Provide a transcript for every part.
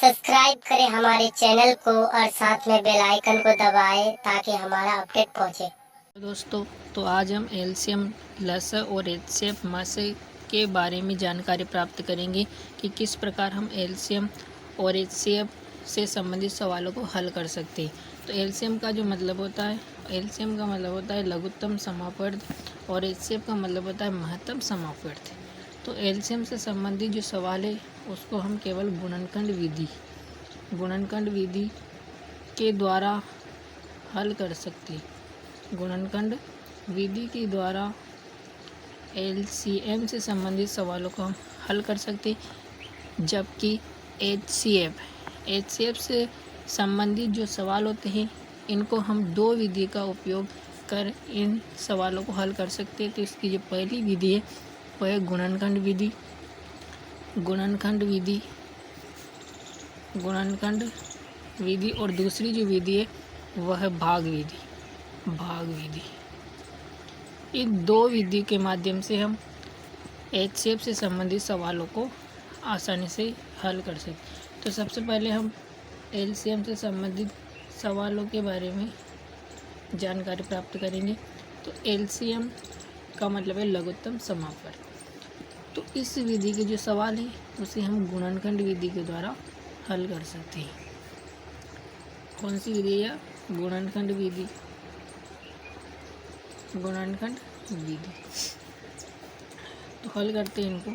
Subscribe करें हमारे channel को और साथ में बेल आइकन को दबाएं ताकि हमारा अपडेट पहुंचे। दोस्तों, तो आज हम एलसीएम लसा और एचसीएफ मसा के बारे में जानकारी प्राप्त करेंगे कि किस प्रकार हम एलसीएम और एचसीएफ से संबंधित सवालों को हल कर सकते हैं। तो एलसीएम का जो मतलब होता है, एलसीएम का मतलब होता है लघुत्तम समापवर्त और एचसीएफ का मतलब होता है महत्तम समापवर्त। तो एलसीएम से संबंधित जो सवाल है उसको हम केवल गुणनखंड विधि के द्वारा हल कर सकते हैं। गुणनखंड विधि के द्वारा एलसीएम से संबंधित सवालों को हम हल कर सकते हैं, जबकि एचसीएफ से संबंधित जो सवाल होते हैं इनको हम दो विधि का उपयोग कर इन सवालों को हल कर सकते हैं। तो इसकी जो पहली विधि है वह है गुणनखंड विधि और दूसरी जो विधि है वह है भाग विधि। इन दो विधि के माध्यम से हम एचसीएफ से संबंधित सवालों को आसानी से हल कर सकते। तो सबसे पहले हम एलसीएम से संबंधित सवालों के बारे में जानकारी प्राप्त करेंगे। तो एलसीएम का मतलब है लघुत्तम समापवर्त। तो इस विधि के जो सवाल है उसे हम गुणनखंड विधि के द्वारा हल कर सकते हैं। कौन सी विधि है? गुणनखंड विधि। तो हल करते हैं इनको।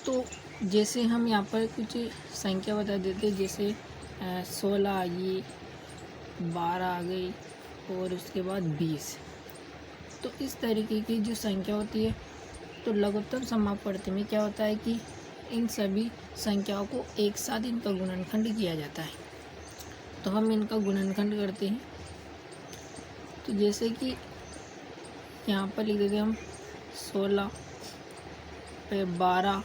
तो जैसे हम यहाँ पर कुछ संख्या बता देते हैं, जैसे 16 आई, 12 आ गई और उसके बाद 20। तो इस तरीके की जो संख्या होती है, तो लघुत्तम समापवर्त में क्या होता है कि इन सभी संख्याओं को एक साथ इनका गुणनखंड किया जाता है। तो हम इनका गुणनखंड करते हैं। तो जैसे कि यहाँ पर लिख देते हैं हम 16 पे 12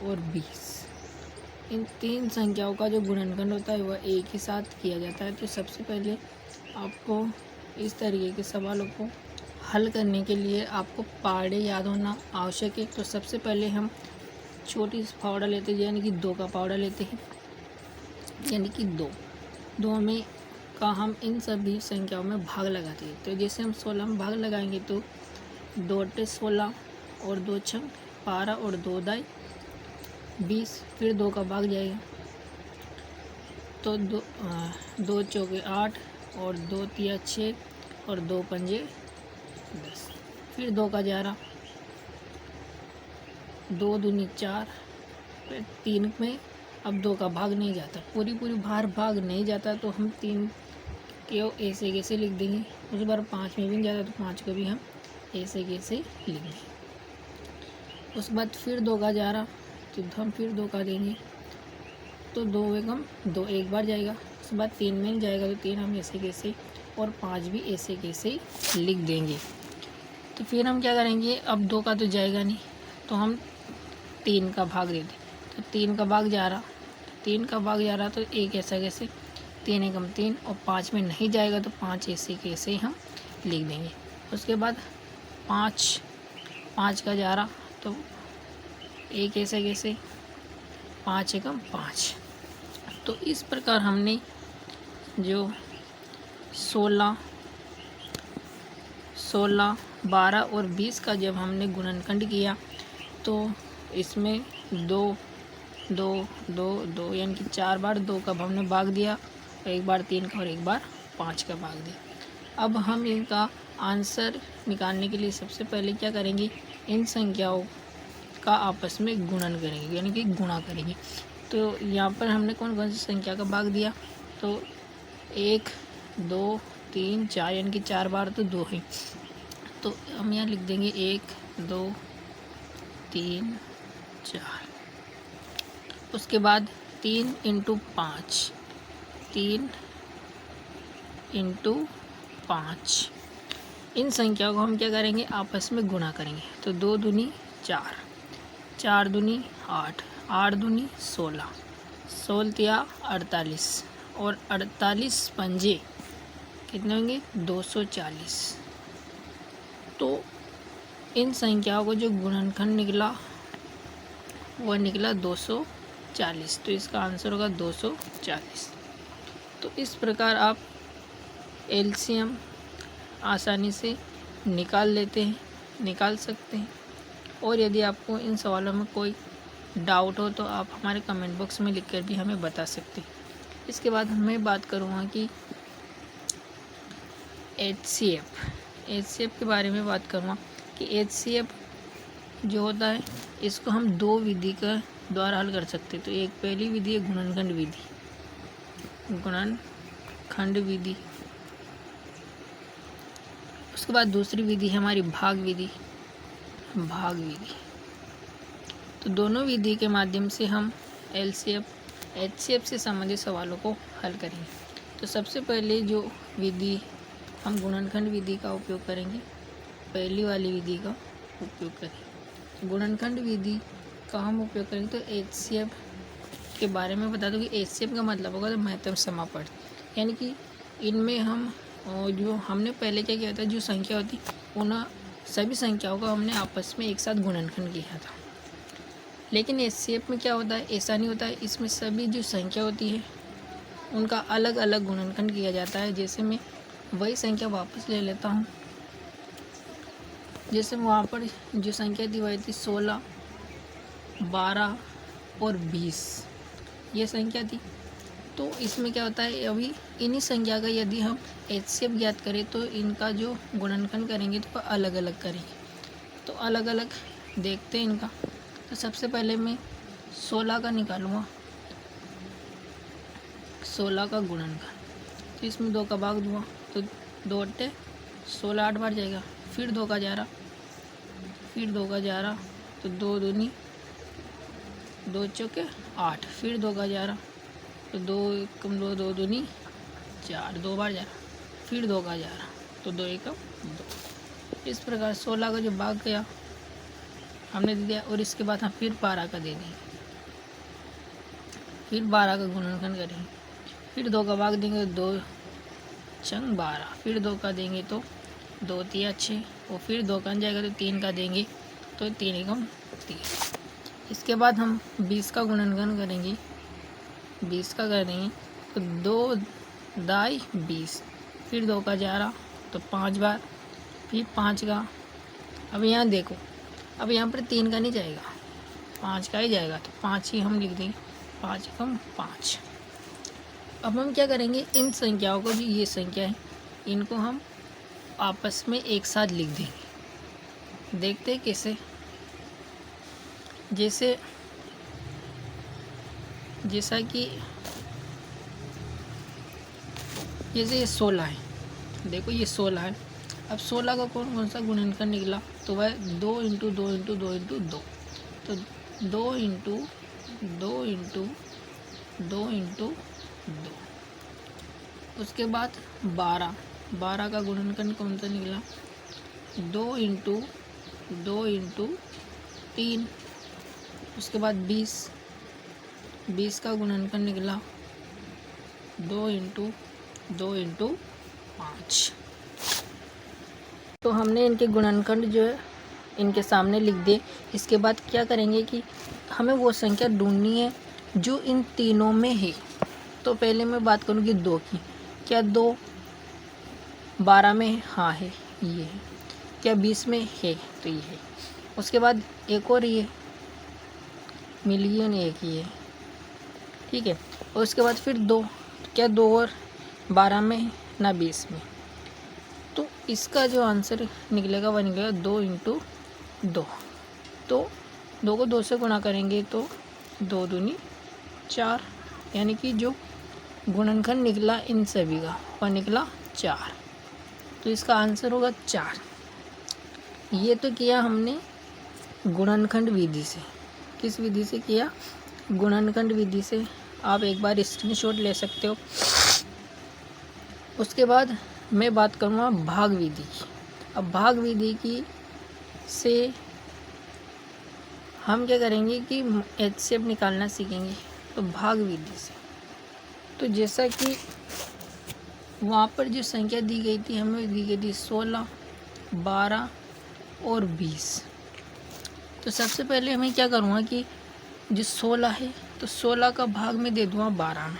और 20। इन तीन संख्याओं का जो गुणनखंड होता है वह एक ही साथ किया जाता है। तो सबसे पहले आपको इस तरीके के सवालों को हल करने के लिए आपको पहाड़े याद होना आवश्यक है। तो सबसे पहले हम छोटी फावड़ा लेते हैं, यानी कि 2 का फावड़ा लेते हैं, यानी कि 2 में का हम इन सभी संख्याओं में भाग लगाते हैं। तो जैसे हम 16 में भाग लगाएंगे तो 2 अट्ठे 16 और 2 छंग 12 और 2 दाई 20। फिर 2 का भाग जाएगा तो 2 चौके 8 और 2 तिया 6 और 2 पंजे 10। फिर 2 का 11, 2 दूनी 4। फिर 3 में अब 2 का भाग नहीं जाता, पूरी बाहर भाग नहीं जाता, तो हम 3 को ऐसे कैसे लिख देंगे। उस बार 5 में भी नहीं जाता तो 5 को भी हम ऐसे कैसे लिख देंगे। उस बाद फिर 2 का 11, तो हम फिर 2 का देंगे तो 2 एकम 2 एक बार जाएगा। उसके बाद 3 में जाएगा तो 3 हम ऐसे कैसे, और 5 भी ऐसे कैसे लिख देंगे। तो फिर हम क्या करेंगे, अब 2 का तो जाएगा नहीं तो हम 3 का भाग दे दें। तो 3 का भाग जा रहा तो एक ऐसा कैसे, 3 एकम 3 और 5 में नहीं जाएगा तो 5 ऐसे कैसे हम लिख देंगे। उसके बाद 5 का जा रहा तो एक ऐसे कैसे, 5 एकम 5। तो इस प्रकार हमने जो 16, 12 और 20 का जब हमने गुणनखंड किया तो इसमें 2 यानी कि 4 बार 2 का हमने भाग दिया, एक बार 3 का और एक बार 5 का भाग दिया। अब हम इनका आंसर निकालने के लिए सबसे पहले क्या करेंगे, इन संख्याओं का आपस में गुणन करेंगे, यानी कि गुणा करेंगे। तो यहाँ पर हमने कौन कौन सी संख्या का भाग दिया, तो 1 2 3 4, यानी कि 4 बार तो 2 है। तो हम यहाँ लिख देंगे 1 2 3 4। उसके बाद 3 × 5, 3 × 5। इन संख्याओं को हम क्या करेंगे, आपस में गुणा करेंगे। तो 2 दूनी 4, 4 दूनी 8, 8 दूनी 16, 16 तिया 48 और 48 पंजे कितने होंगे, 240। तो इन संख्याओं को जो गुणनखंड निकला वह निकला 240। 40, तो इसका आंसर होगा 240। तो इस प्रकार आप एलसीएम आसानी से निकाल सकते हैं। और यदि आपको इन सवालों में कोई डाउट हो तो आप हमारे कमेंट बॉक्स में लिखकर भी हमें बता सकते हैं। इसके बाद मैं बात करूँगा कि HCF के बारे में बात करूँगा कि HCF जो होता है इसको हम दो विधि के द्वारा हल कर सकते हैं। तो एक पहली विधि है गुणनखंड विधि। उसके बाद दूसरी विधि है हमारी भाग विधि। तो दोनों विधि के माध्यम से हम HCF से संबंधित सवालों को हल करेंगे। तो सबसे पहले जो विधि हम गुणनखंड विधि का उपयोग करेंगे, पहली वाली विधि का उपयोग करेंगे। गुणनखंड विधि का हम उपयोग करेंगे तो HCF के बारे में बता दूं कि HCF का मतलब होगा महत्तम समापन, यानी कि इनमें हम जो हमने पहले क्या किया था, जो संख्या होती उन सभी संख्याओं का हमने आपस में एक साथ गुणनखंड किया था। लेकिन HCF में क्या होता है, ऐसा नहीं होता है। इसमें सभी जो संख्या होती है उनका अलग अलग गुणनखंड किया जाता है। जैसे मैं वही संख्या वापस ले लेता हूँ। जैसे वहाँ पर जो संख्या दी हुई थी 16, 12 और 20 ये संख्या थी। तो इसमें क्या होता है, अभी इन्हीं संख्या का यदि हम HCF ज्ञात करें तो इनका जो गुणनखंड करेंगे तो अलग अलग करेंगे। तो अलग अलग देखते हैं इनका। तो सबसे पहले मैं 16 का निकालूंगा, 16 का गुणनखंड। तो इसमें 2 का भाग दूंगा तो 2 अट्टे 16, 8 बार जाएगा। फिर 2 का 11, तो 2 दूनी 2 चौके 8, फिर 2 का 11 तो 2 कम 2, 2 दूनी 4, 2 बार 11, फिर 2 का 11 तो 2 एकम 2। इस प्रकार 16 का जो भाग गया हमने दे दिया। और इसके बाद हम फिर 12 का दे देंगे, फिर 12 का गुणनखंड करेंगे, फिर 2 का भाग देंगे 2 चंग 12, फिर 2 का देंगे तो 2 तिया 6, और फिर 2 का जाएगा तो 3 का देंगे तो 3 एकम 3। इसके बाद हम 20 का गुणनखंड करेंगे, 20 का कर देंगे तो 2 दाई 20, फिर 2 का 11 तो 5 बार, फिर 5 का। अब यहाँ देखो, अब यहाँ पर 3 का नहीं जाएगा, 5 का ही जाएगा। तो 5 ही हम लिख देंगे, 5 एकम 5। अब हम क्या करेंगे, इन संख्याओं को, जो ये संख्या है इनको हम आपस में एक साथ लिख देंगे। देखते हैं कैसे। जैसा कि जैसे ये 16 है, देखो ये 16 है। अब 16 का कौन सा गुणनखंड निकला, तो वह 2 इंटू 2 इंटू 2 इंटू 2, तो 2 इंटू 2 इंटू 2 इंटू 2। उसके बाद 12 का गुणनखंड कौन सा निकला, 2 इंटू 2 इंटू 3। उसके बाद 20 का गुणनखंड निकला 2 इंटू 2 इंटू 5। तो हमने इनके गुणनखंड जो है इनके सामने लिख दिए। इसके बाद क्या करेंगे कि हमें वो संख्या ढूंढनी है जो इन तीनों में है। तो पहले मैं बात करूँगी 2 की। क्या 2 12 में है? हाँ है, ये है। क्या 20 में है? तो ये है। उसके बाद एक और ये मिलियन एक ही है, ठीक है। और उसके बाद फिर 2, क्या 2 और 12 में है ना 20 में। तो इसका जो आंसर निकलेगा वह निकलेगा 2 इंटू 2। तो 2 को 2 से गुणा करेंगे तो 2 दूनी 4, यानी कि जो गुणनखंड निकला इन सभी का वह निकला 4। तो इसका आंसर होगा 4। ये तो किया हमने गुणनखंड विधि से। किस विधि से किया? गुणनखंड विधि से। आप एक बार स्क्रीनशॉट ले सकते हो। उसके बाद मैं बात करूँगा भाग विधि की। अब भाग विधि की से हम क्या करेंगे कि HCF निकालना सीखेंगे। तो भाग विधि से, तो जैसा कि वहाँ पर जो संख्या दी गई थी, हमें दी गई थी 16, 12 और 20। तो सबसे पहले हमें क्या करूँगा कि जो 16 है तो 16 का भाग मैं दे दूँगा 12 में।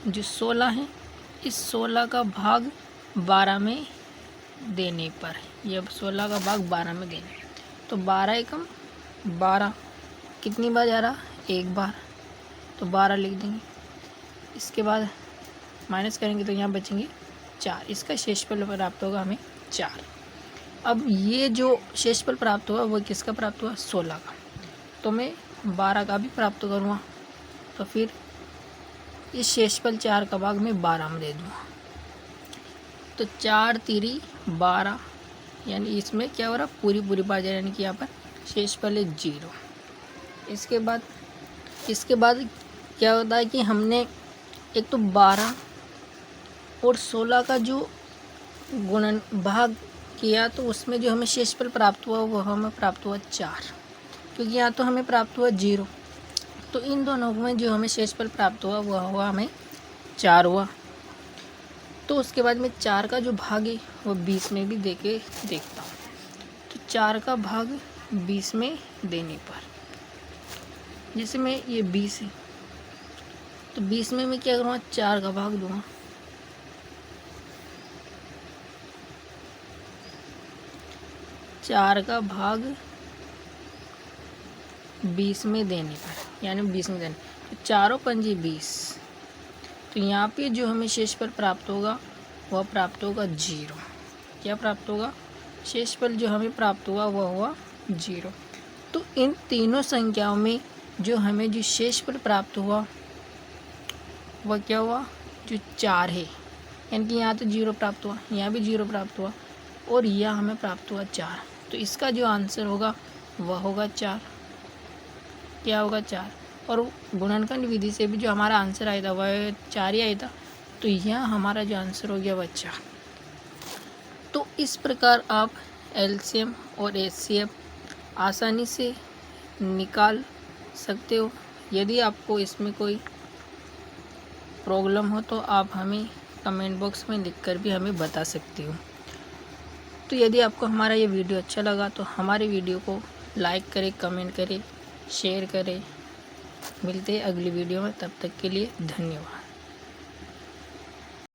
जो 16 है, इस 16 का भाग 12 में देने पर, ये 16 का भाग 12 में देने, तो 12 एकम 12 कितनी बार जा रहा? एक बार, तो 12 लिख देंगे। इसके बाद माइनस करेंगे तो यहाँ बचेंगे 4। इसका शेषफल प्राप्त होगा हमें 4। अब ये जो शेषफल प्राप्त हुआ वो किसका प्राप्त हुआ? 16 का। तो मैं 12 का भी प्राप्त करूँगा, तो फिर इस शेषफल 4 का भाग मैं 12 में दे दूँगा। तो 4 तिरी 12, यानी इसमें क्या हो रहा? पूरी बार जा रहा, यानी कि यहाँ पर शेषफल है 0। इसके बाद क्या होता है कि हमने एक तो 12 और 16 का जो गुणन भाग किया, तो उसमें जो हमें शेषफल प्राप्त हुआ वो हमें प्राप्त हुआ 4, क्योंकि यहाँ तो हमें प्राप्त हुआ 0। तो इन दोनों में जो हमें शेषफल प्राप्त हुआ वह हुआ हमें 4 हुआ। तो उसके बाद में 4 का जो भाग है वो 20 में भी दे के देखता हूँ। तो 4 का भाग 20 में देने पर, जैसे मैं ये 20 है, तो 20 में मैं क्या करूँगा? 4 का भाग दूँगा। चार का भाग 20 में देने पर, यानी 20 में देने, तो 4 पंजी 20। तो यहाँ पे जो हमें शेषफल प्राप्त होगा वह प्राप्त होगा 0। क्या प्राप्त होगा? शेषफल जो हमें प्राप्त हुआ वह हुआ 0। तो इन तीनों संख्याओं में जो हमें जो शेषफल प्राप्त हुआ वह क्या हुआ? जो 4 है, यानी कि यहाँ तो 0 प्राप्त हुआ, यहाँ भी 0 प्राप्त हुआ, और यह हमें प्राप्त हुआ 4। तो इसका जो आंसर होगा वह होगा 4। क्या होगा? 4। और गुणनखंड विधि से भी जो हमारा आंसर आया था वह 4 ही आया था, तो यह हमारा जो आंसर हो गया वह 4। तो इस प्रकार आप एलसीएम और एचसीएफ आसानी से निकाल सकते हो। यदि आपको इसमें कोई प्रॉब्लम हो तो आप हमें कमेंट बॉक्स में लिखकर भी हमें बता सकते हो। तो यदि आपको हमारा ये वीडियो अच्छा लगा तो हमारे वीडियो को लाइक करें, कमेंट करें, शेयर करें। मिलते हैं अगली वीडियो में, तब तक के लिए धन्यवाद।